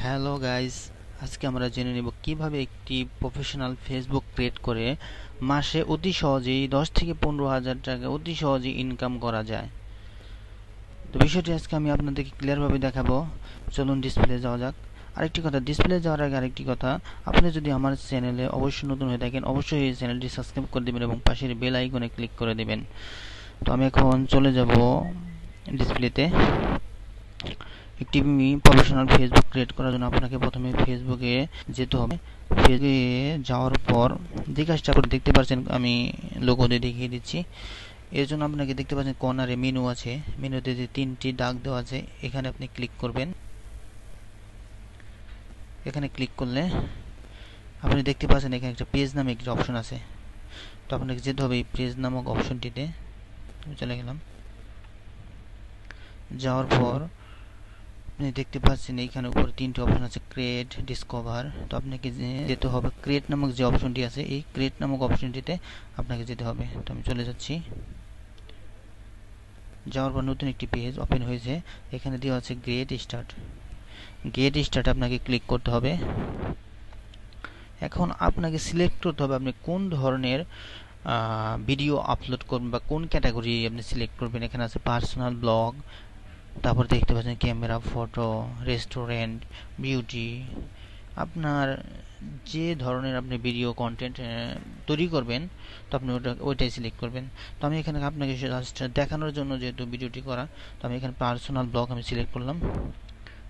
Hello guys, আজকে আমরা জেনে নেব কিভাবে একটি প্রফেশনাল ফেসবুক ক্রিয়েট করে মাসে অতি সহজেই 10 থেকে 15,000 টাকা অতি সহজেই ইনকাম করা যায়। তো বিষয়টি আজকে আমি আপনাদেরকে ক্লিয়ারভাবে দেখাবো। চলুন ডিসপ্লে যাওয়া যাক। আরেকটি কথা, ডিসপ্লে যাওয়ার আগে আরেকটি কথা, আপনি যদি আমার চ্যানেলে অবশ্যই নতুন হয়ে থাকেন অবশ্যই এই চ্যানেলটি সাবস্ক্রাইব করে দেবেন এবং পাশের বেল আইকনে ক্লিক করে দেবেন। তো আমি এখন চলে যাব ডিসপ্লেতে। একটি প্রফেশনাল ফেসবুক ক্রিয়েট করার জন্য আপনাকে প্রথমে ফেসবুকে যেতে হবে। ফেসবুকে যাওয়ার পর যে কাজটা করে দেখতে পাচ্ছেন আমি লোগো দিয়ে দেখিয়ে দিচ্ছি। এর জন্য আপনাকে দেখতে পাচ্ছেন কর্নারে মেনু আছে, মেনুতে যে তিনটি দাগ দেওয়া আছে এখানে আপনি ক্লিক করবেন। এখানে ক্লিক করলে আপনি দেখতে পাচ্ছেন এখানে একটা পেজ নামে একটি অপশন আছে। তো আপনাকে যেতে হবে এই পেজ নামক অপশনটিতে। চলে গেলাম। যাওয়ার পর আপনি দেখতে পাচ্ছেন এইখানে উপরে তিনটি অপশন আছে, ক্রিয়েট, ডিসকভার। তো আপনাকে যেতে হবে ক্রিয়েট নামক যে অপশনটি আছে, এই ক্রিয়েট নামক অপশনটিতে আপনাকে যেতে হবে। তো আমি চলে যাচ্ছি। যাওয়ার পর নতুন একটি পেজ ওপেন হয়েছে। এখানে দেওয়া আছে গেট স্টার্ট। গেট স্টার্ট আপনাকে ক্লিক করতে হবে। এখন আপনাকে সিলেক্ট করতে হবে আপনি কোন ধরনের ভিডিও আপলোড করবেন বা কোন ক্যাটাগরি আপনি সিলেক্ট করবেন। এখানে আছে পার্সোনাল ব্লগ, তারপর দেখতে পাচ্ছেন ক্যামেরা, ফটো, রেস্টুরেন্ট, বিউটি। আপনার যে ধরনের আপনি ভিডিও কন্টেন্ট তৈরি করবেন তো আপনি ওইটাই সিলেক্ট করবেন। তো আমি এখানে আপনাকে জাস্ট দেখানোর জন্য যেহেতু ভিডিওটি করা, তো আমি এখানে পার্সোনাল ব্লগ আমি সিলেক্ট করলাম।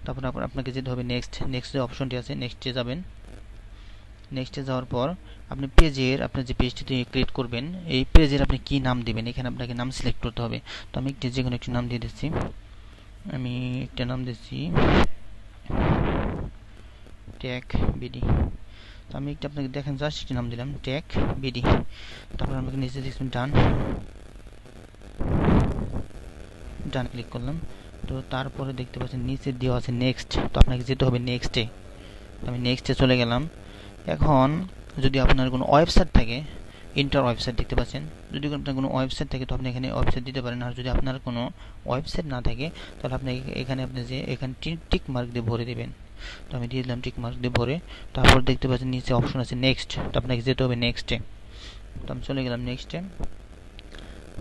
তারপর আপনাকে যেতে হবে নেক্সট যে অপশনটি আছে নেক্সটে যাবেন। নেক্সটে যাওয়ার পর আপনি আপনার যে পেজটি ক্রিয়েট করবেন এই পেজের আপনি কি নাম দিবেন এখানে আপনাকে নাম সিলেক্ট করতে হবে। তো আমি যে কোনো একটি নাম দিয়ে দিচ্ছি। আমি একটা নাম দিচ্ছি ট্যাগ বিডি। তো আমি একটা আপনাকে দেখেন জাস্ট একটি নাম দিলাম ট্যাগ বিডি। তারপর আমাকে নিচে দেখবেন ডান ক্লিক করলাম। তো তারপরে দেখতে পাচ্ছেন নিচে দেওয়া আছে নেক্সট। তো আপনাকে যেতে হবে নেক্সটে। তো আমি নেক্সটে চলে গেলাম। এখন যদি আপনার কোনো ওয়েবসাইট থাকে, ইন্টার ওয়েবসাইট দেখতে পাচ্ছেন, যদি আপনার কোনো ওয়েবসাইট থাকে তো আপনি এখানে ওয়েবসাইট দিতে পারেন। আর যদি আপনার কোনো ওয়েবসাইট না থাকে তাহলে আপনি এখানে টিক মার্ক দিয়ে ভরে দেবেন। তো আমি দিয়ে দিলাম টিক মার্ক দিয়ে ভরে। তারপর দেখতে পাচ্ছেন নিচে অপশন আছে নেক্সট। তো আপনাকে যেতে হবে নেক্সটে। তো আমি চলে গেলাম নেক্সটে।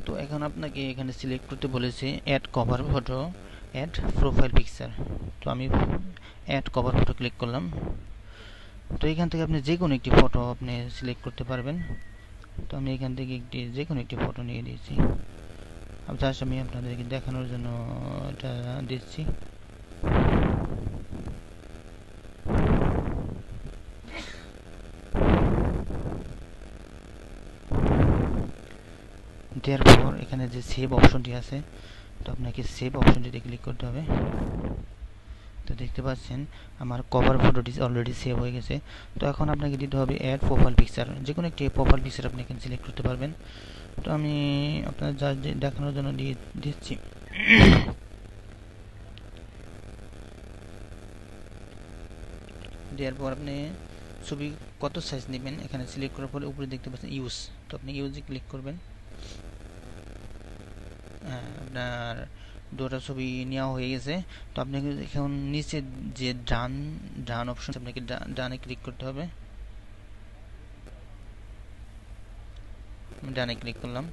তো এখন আপনাকে এখানে সিলেক্ট করতে বলেছে add cover photo, add profile picture. তো আমি অ্যাড কভার ফটো ক্লিক করলাম। তো এখান থেকে আপনি যে কোনো একটি ফটো আপনি সিলেক্ট করতে পারবেন। তো আমি এখান থেকে যে কোনো একটি ফটো নিয়ে দিয়েছি। জাস্ট আমি আপনাদেরকে দেখানোর জন্য এটা দিচ্ছি। দেওয়ার পর এখানে যে সেভ অপশনটি আছে তো আপনাকে সেভ অপশনটিতে ক্লিক করতে হবে। তো দেখতে পাচ্ছেন আমার কভার ফটোটি অলরেডি সেভ হয়ে গেছে। তো এখন আপনাকে দিতে হবে অ্যাড প্রোফাইল পিকচার। যে কোনো একটি প্রোফাইল পিকচার আপনি এখানে সিলেক্ট করতে পারবেন। তো আমি আপনার যা দেখানোর জন্য দিচ্ছি। দেওয়ার পর আপনি ছবি কত সাইজ নেবেন এখানে সিলেক্ট করার পরে উপরে দেখতে পাচ্ছেন ইউজ। তো আপনি ইউজে ক্লিক করবেন। আপনার দুটো ছবি নেওয়া হয়ে গেছে। তো আপনাকে এখন নিচে যে ডান অপশন আপনাকে ডানে ক্লিক করতে হবে। ডানে ক্লিক করলাম।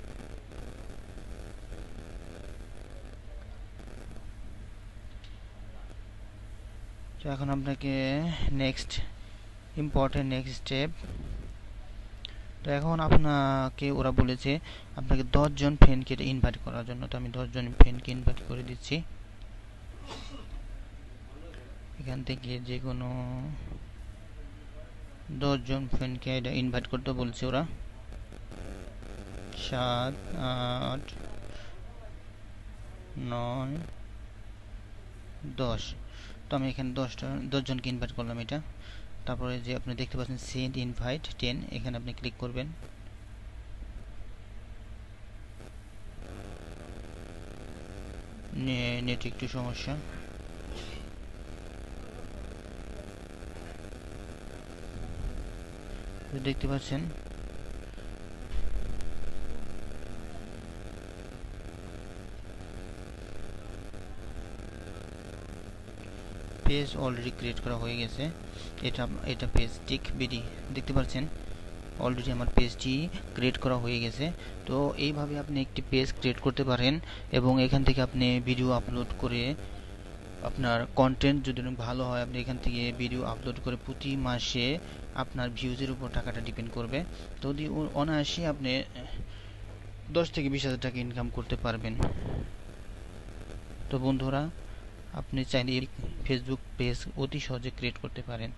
তো এখন আপনাকে নেক্সট স্টেপ। তো এখন আপনাকে ওরা বলেছে আপনাকে 10 জন ফ্রেন্ডকে ইনভাইট করার জন্য। তো আমি 10 জন ফ্রেন্ডকে ইনভাইট করে দিচ্ছি। এখান থেকে যে কোনো 10 জন ফ্রেন্ডকে এটা ইনভাইট করতে বলছে ওরা। 7, 8, 9, 10। তো আমি এখানে 10 জনকে ইনভাইট করলাম এটা। তারপরে যে আপনি দেখতে পাচ্ছেন সেন্ড ইনভাইট 10, এখানে আপনি ক্লিক করবেন। নেট একটু সমস্যা। দেখতে পাচ্ছেন পেজ অলরেডি ক্রিয়েট করা হয়ে গেছে। এটা পেজ টিক বিডি দেখতে পাচ্ছেন, অলরেডি আমার পেজটি ক্রিয়েট করা হয়ে গেছে। তো এইভাবে আপনি একটি পেজ ক্রিয়েট করতে পারেন এবং এখান থেকে আপনি ভিডিও আপলোড করে আপনার কন্টেন্ট যদি অনেক ভালো হয়, আপনি এখান থেকে ভিডিও আপলোড করে প্রতি মাসে আপনার ভিউজের উপর টাকাটা ডিপেন্ড করবে। তো যদি অনায়াসে আপনি 10 থেকে 20,000 টাকা ইনকাম করতে পারবেন। তো বন্ধুরা, আপনি চাইলে ফেসবুক পেজ অতি সহজে ক্রিয়েট করতে পারেন।